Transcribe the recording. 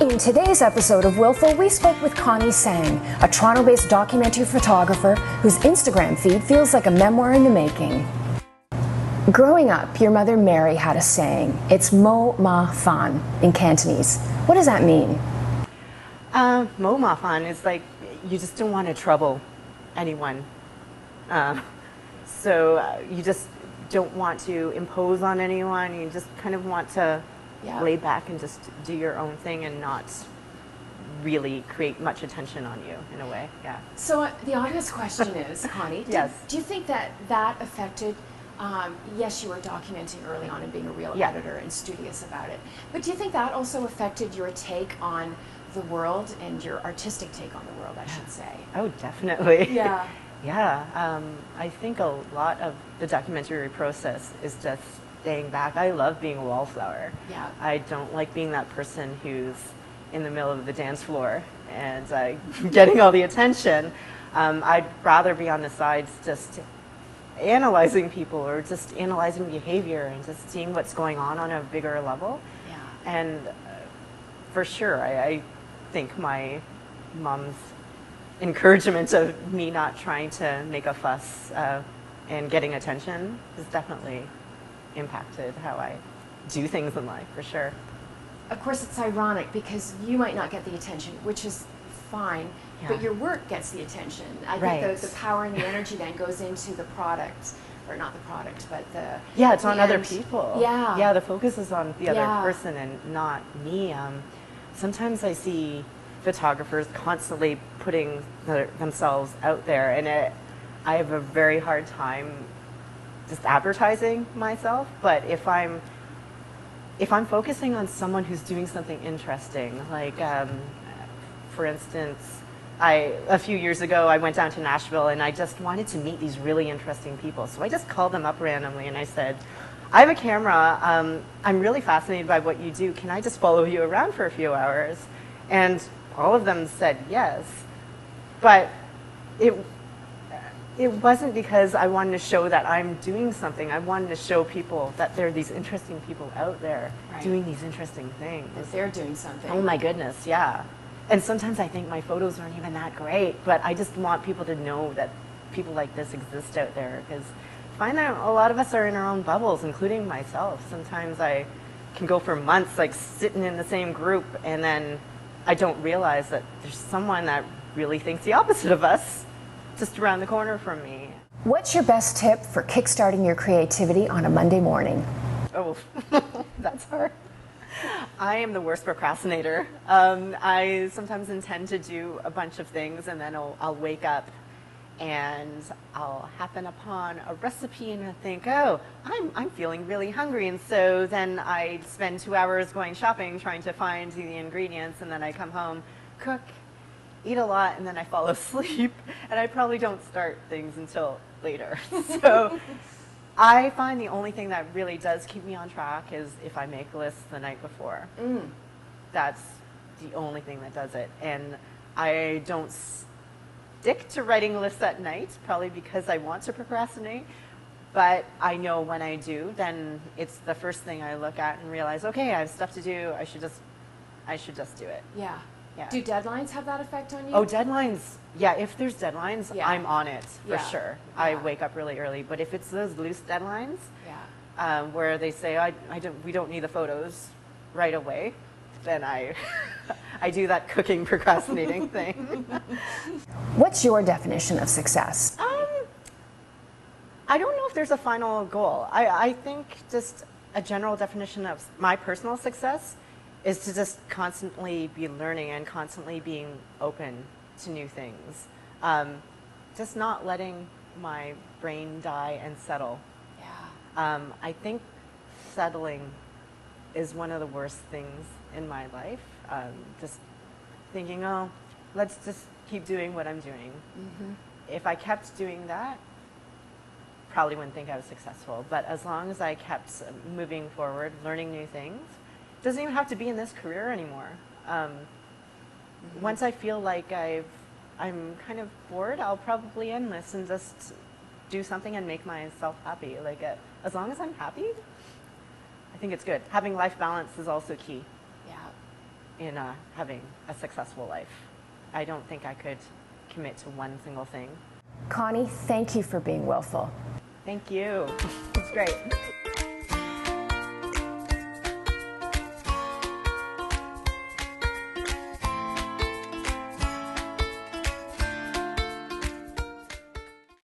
In today's episode of Willful, we spoke with Connie Tsang, a Toronto-based documentary photographer whose Instagram feed feels like a memoir in the making. Growing up, your mother Mary had a saying. It's Mo-mah-fahn in Cantonese. What does that mean? Mo-mah-fahn is like you just don't want to trouble anyone. So you just don't want to impose on anyone. You just kind of want to lay back and just do your own thing and not really create much attention on you in a way. Yeah. So the obvious question is, Connie, yes. Do you think that that affected, yes, you were documenting early on and being a real editor and studious about it, but do you think that also affected your take on the world and your artistic take on the world, I should say? Oh, definitely. Yeah. Yeah. I think a lot of the documentary process is just staying back. I love being a wallflower. Yeah. I don't like being that person who's in the middle of the dance floor and getting all the attention. I'd rather be on the sides just analyzing people or just analyzing behavior and just seeing what's going on a bigger level. Yeah. And for sure, I think my mom's encouragement of me not trying to make a fuss and getting attention has definitely impacted how I do things in life, for sure. Of course, it's ironic because you might not get the attention, which is fine, but your work gets the attention. I think the power and the energy then goes into the product, or not the product, but the... Yeah, it's on other people. Yeah. Yeah, the focus is on the other person and not me. Sometimes I see photographers constantly putting themselves out there, and I have a very hard time just advertising myself. But if I'm focusing on someone who's doing something interesting, like for instance, a few years ago I went down to Nashville and I just wanted to meet these really interesting people. So I just called them up randomly and I said, I have a camera, I'm really fascinated by what you do. Can I just follow you around for a few hours? And all of them said yes. But it wasn't because I wanted to show that I'm doing something. I wanted to show people that there are these interesting people out there doing these interesting things. That they're doing something. Oh my goodness, yeah. And sometimes I think my photos aren't even that great, but I just want people to know that people like this exist out there, because I find that a lot of us are in our own bubbles, including myself. Sometimes I can go for months like sitting in the same group and then I don't realize that there's someone that really thinks the opposite of us just around the corner from me. What's your best tip for kickstarting your creativity on a Monday morning? Oh, that's hard. I am the worst procrastinator. I sometimes intend to do a bunch of things and then I'll wake up and I'll happen upon a recipe and I think, oh, I'm feeling really hungry. And so then I spend 2 hours going shopping trying to find the ingredients, and then I come home, cook, eat a lot, and then I fall asleep, and I probably don't start things until later. So I find the only thing that really does keep me on track is if I make lists the night before. That's the only thing that does it. And I don't stick to writing lists at night, probably because I want to procrastinate, but I know when I do, then it's the first thing I look at and realize, okay, I have stuff to do, I should just do it. Yeah. Yeah. Do deadlines have that effect on you? Oh, deadlines. Yeah, if there's deadlines, I'm on it for sure. Yeah. I wake up really early. But if it's those loose deadlines, where they say we don't need the photos right away, then I do that cooking procrastinating thing. What's your definition of success? I don't know if there's a final goal. I think just a general definition of my personal success is to just constantly be learning and constantly being open to new things. Just not letting my brain die and settle. Yeah. I think settling is one of the worst things in my life. Just thinking, oh, let's just keep doing what I'm doing. If I kept doing that, probably wouldn't think I was successful. But as long as I kept moving forward, learning new things, it doesn't even have to be in this career anymore. Once I feel like I'm kind of bored, I'll probably end this and just do something and make myself happy. Like, as long as I'm happy, I think it's good. Having life balance is also key. Yeah. in having a successful life. I don't think I could commit to one single thing. Connie, thank you for being willful. Thank you. It's great.